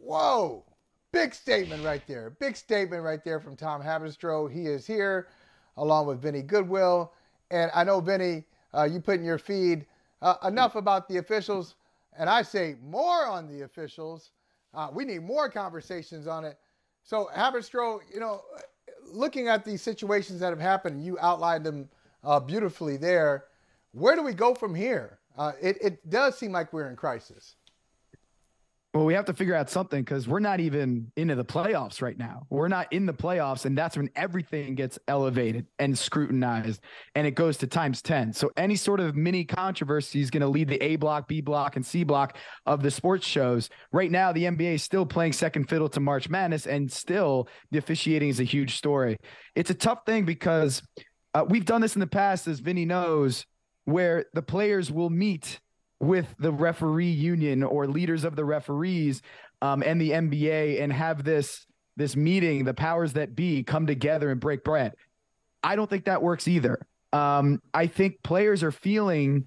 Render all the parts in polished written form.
Whoa. Big statement right there. Big statement right there from Tom Haberstroh. He is here along with Vinny Goodwill. And I know, Vinny, you put in your feed enough about the officials. And I say more on the officials. We need more conversations on it. So, Haberstroh, looking at these situations that have happened, you outlined them beautifully there. Where do we go from here? It does seem like we're in crisis. Well, we have to figure out something because we're not even into the playoffs right now. We're not in the playoffs, and that's when everything gets elevated and scrutinized, and it goes to times 10. So any sort of mini controversy is going to lead the A block, B block, and C block of the sports shows. Right now, the NBA is still playing second fiddle to March Madness, and still the officiating is a huge story. It's a tough thing because we've done this in the past, as Vinny knows, where the players will meet with the referee union or leaders of the referees and the NBA and have this meeting, the powers that be come together and break bread. I don't think that works either. I think players are feeling,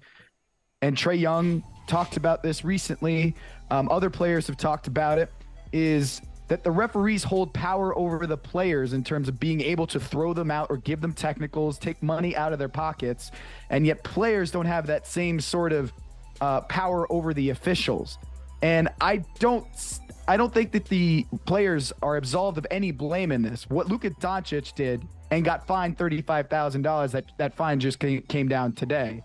and Trae Young talked about this recently, other players have talked about it, is that the referees hold power over the players in terms of being able to throw them out or give them technicals, take money out of their pockets, and yet players don't have that same sort of power over the officials. And I don't think that the players are absolved of any blame in this. What Luka Doncic did and got fined $35,000, that fine just came down today.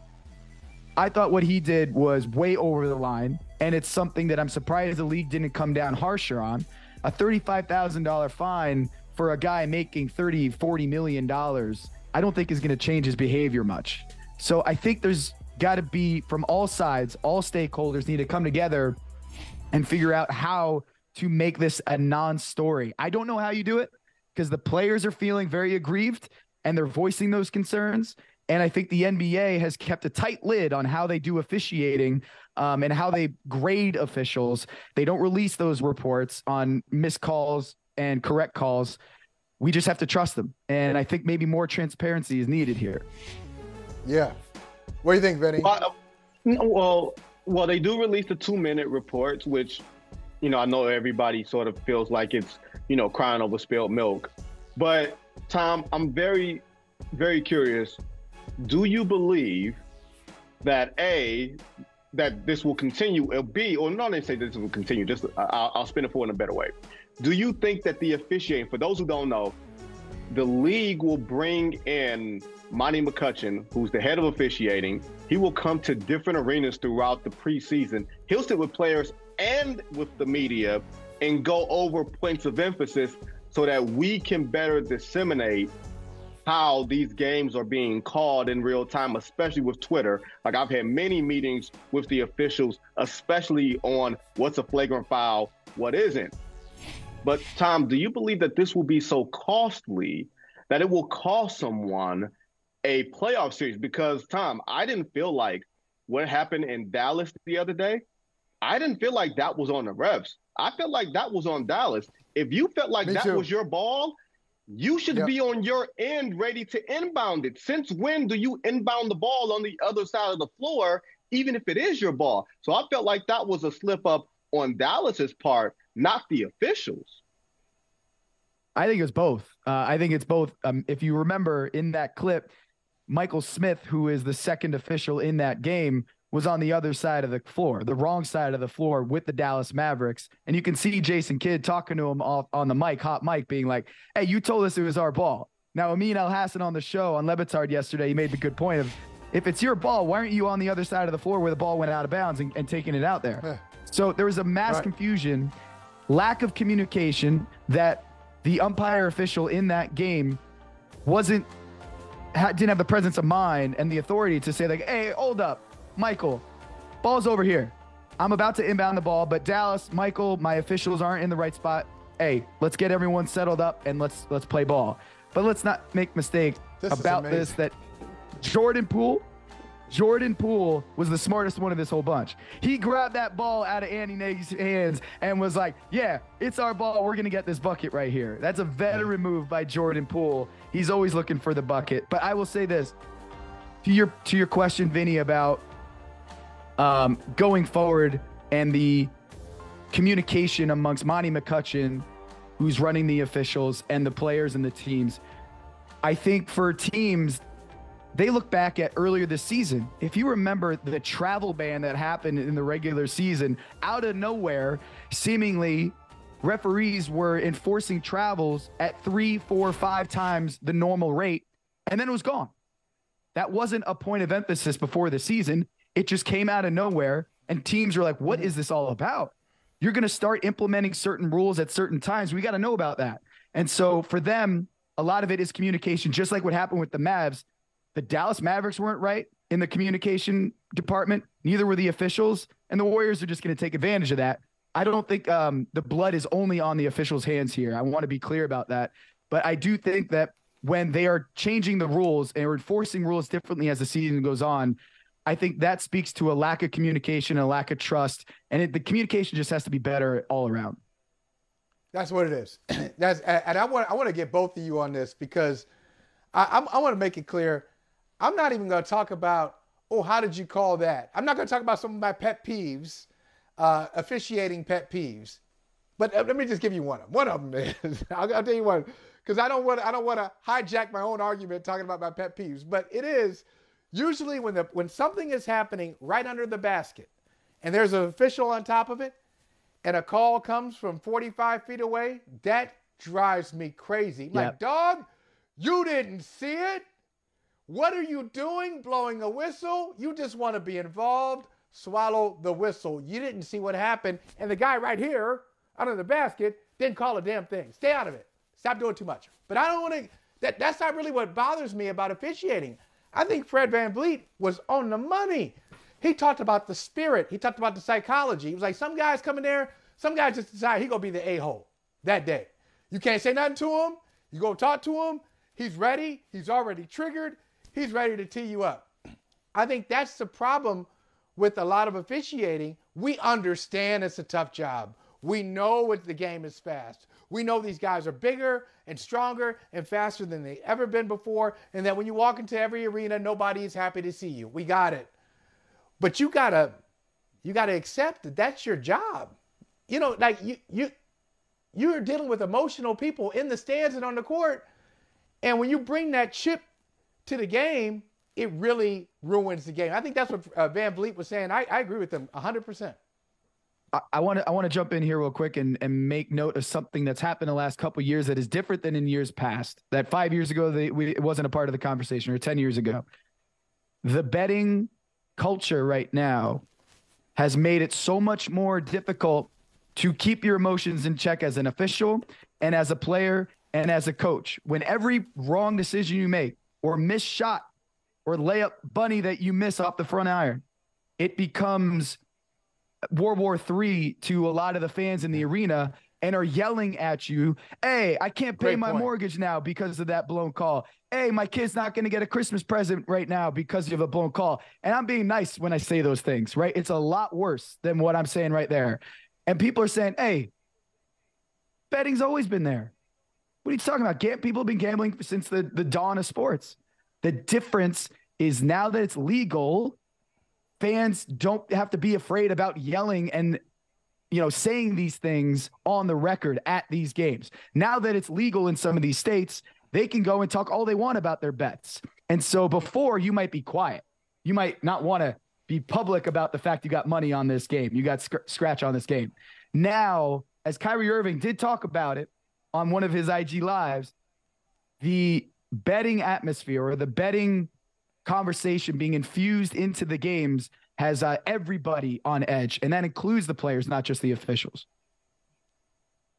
I thought what he did was way over the line, and it's something that I'm surprised the league didn't come down harsher on. A $35,000 fine for a guy making $40 million, I don't think is going to change his behavior much. So I think there's got to be, from all sides, all stakeholders need to come together and figure out how to make this a non-story. I don't know how you do it because the players are feeling very aggrieved and they're voicing those concerns. And I think the NBA has kept a tight lid on how they do officiating and how they grade officials. They don't release those reports on missed calls and correct calls. We just have to trust them. And I think maybe more transparency is needed here. Yeah. What do you think, Vinny? Well, they do release the 2-minute reports, which, I know everybody sort of feels like it's, crying over spilled milk. But, Tom, I'm very, very curious. Do you believe that, A, that this will continue, or B, or not, let's say this will continue, just I'll spin it for in a better way. Do you think that the officiating, for those who don't know, the league will bring in Monty McCutcheon, who's the head of officiating? He will come to different arenas throughout the preseason. He'll sit with players and with the media and go over points of emphasis so that we can better disseminate how these games are being called in real time, especially with Twitter. Like, I've had many meetings with the officials, especially on what's a flagrant foul, what isn't. But Tom, do you believe that this will be so costly that it will cost someone a playoff series? Because, Tom, I didn't feel like what happened in Dallas the other day, I didn't feel like that was on the refs. I felt like that was on Dallas. If you felt like that was your ball, you should be on your end ready to inbound it. Since when do you inbound the ball on the other side of the floor, even if it is your ball? So I felt like that was a slip up on Dallas's part, not the officials. I think it's both. I think it's both. If you remember in that clip, Michael Smith, who is the second official in that game, was on the other side of the floor, the wrong side of the floor with the Dallas Mavericks. And you can see Jason Kidd talking to him on the mic, hot mic, being like, hey, you told us it was our ball. Now, Amin Al-Hassan on the show on Levitard yesterday, he made the good point of, if it's your ball, why aren't you on the other side of the floor where the ball went out of bounds and taking it out there? So there was a mass confusion, lack of communication, that the umpire official in that game didn't have the presence of mind and the authority to say, like, hey, hold up, Michael, ball's over here. I'm about to inbound the ball, but Dallas, Michael, my officials aren't in the right spot. Hey, let's get everyone settled up and let's play ball. But let's not make mistake about this, that Jordan Poole was the smartest one of this whole bunch. He grabbed that ball out of Andy Nagy's hands and was like, yeah, it's our ball. We're going to get this bucket right here. That's a veteran move by Jordan Poole. He's always looking for the bucket. But I will say this, to your question, Vinny, about going forward and the communication amongst Monty McCutcheon, who's running the officials, and the players and the teams. I think for teams, they look back at earlier this season. If you remember the travel ban that happened in the regular season, out of nowhere, seemingly referees were enforcing travels at 3, 4, 5 times the normal rate, and then it was gone. That wasn't a point of emphasis before the season. It just came out of nowhere, and teams are like, what is this all about? You're going to start implementing certain rules at certain times. We got to know about that. And so for them, a lot of it is communication, just like what happened with the Mavs. The Dallas Mavericks weren't right in the communication department. Neither were the officials. And the Warriors are just going to take advantage of that. I don't think the blood is only on the officials' hands here. I want to be clear about that. But I do think that when they are changing the rules and enforcing rules differently as the season goes on, I think that speaks to a lack of communication, a lack of trust. And the communication just has to be better all around. That's what it is. And I want to get both of you on this because I want to make it clear. I'm not even going to talk about, how did you call that? I'm not going to talk about some of my pet peeves, officiating pet peeves. But let me just give you one of them. One of them is, I'll tell you one, because I don't want to hijack my own argument talking about my pet peeves. But it is usually when something is happening right under the basket and there's an official on top of it and a call comes from 45 feet away, that drives me crazy. Yep. Like, dog, you didn't see it? What are you doing blowing a whistle? You just want to be involved. Swallow the whistle. You didn't see what happened. And the guy right here under the basket didn't call a damn thing. Stay out of it. Stop doing too much. But I don't want to, that's not really what bothers me about officiating. I think Fred VanVleet was on the money. He talked about the spirit. He talked about the psychology. He was like, some guys come in there, some guys just decide he's going to be the a-hole that day. You can't say nothing to him. You go talk to him. He's ready. He's already triggered. He's ready to tee you up. I think that's the problem with a lot of officiating. We understand it's a tough job. We know what the game is fast. We know these guys are bigger and stronger and faster than they've ever been before, and that when you walk into every arena, nobody is happy to see you. We got it. But you gotta accept that that's your job. You know, like you're dealing with emotional people in the stands and on the court, and when you bring that chip to the game, it really ruins the game. I think that's what VanVleet was saying. I agree with him 100%. I want to jump in here real quick and make note of something that's happened the last couple of years that is different than in years past. That 5 years ago, it wasn't a part of the conversation, or 10 years ago. The betting culture right now has made it so much more difficult to keep your emotions in check as an official and as a player and as a coach. When every wrong decision you make, or missed shot, or layup bunny that you miss off the front iron, it becomes World War III to a lot of the fans in the arena and are yelling at you, hey, I can't pay my mortgage now because of that blown call. Hey, my kid's not going to get a Christmas present right now because of a blown call. And I'm being nice when I say those things, right? It's a lot worse than what I'm saying right there. And people are saying, hey, betting's always been there. What are you talking about? People have been gambling since the dawn of sports. The difference is now that it's legal, fans don't have to be afraid about yelling and, saying these things on the record at these games. Now that it's legal in some of these states, they can go and talk all they want about their bets. And so before, you might be quiet. You might not want to be public about the fact you got money on this game. You got scratch on this game. Now, as Kyrie Irving did talk about it on one of his IG lives, the betting atmosphere or the betting conversation being infused into the games has everybody on edge, and that includes the players, not just the officials.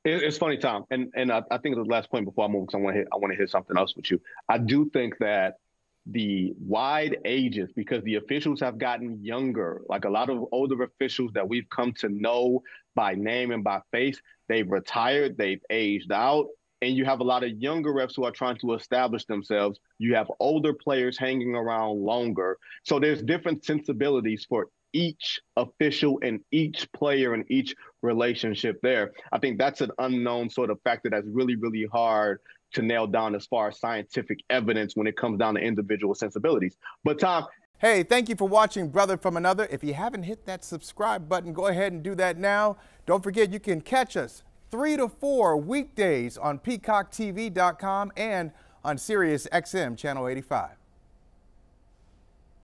It's funny, Tom, and I think the last point before I move, because I want to hit something else with you. I do think that the wide ages, because the officials have gotten younger, like a lot of older officials that we've come to know by name and by face, they've retired, they've aged out. And you have a lot of younger refs who are trying to establish themselves. You have older players hanging around longer. So there's different sensibilities for each official and each player and each relationship there. I think that's an unknown sort of factor that's really, really hard to nail down as far as scientific evidence when it comes down to individual sensibilities. But Tom, Hey, thank you for watching Brother from Another. If you haven't hit that subscribe button, go ahead and do that now. Don't forget you can catch us 3 to 4 weekdays on PeacockTV.com and on Sirius XM Channel 85.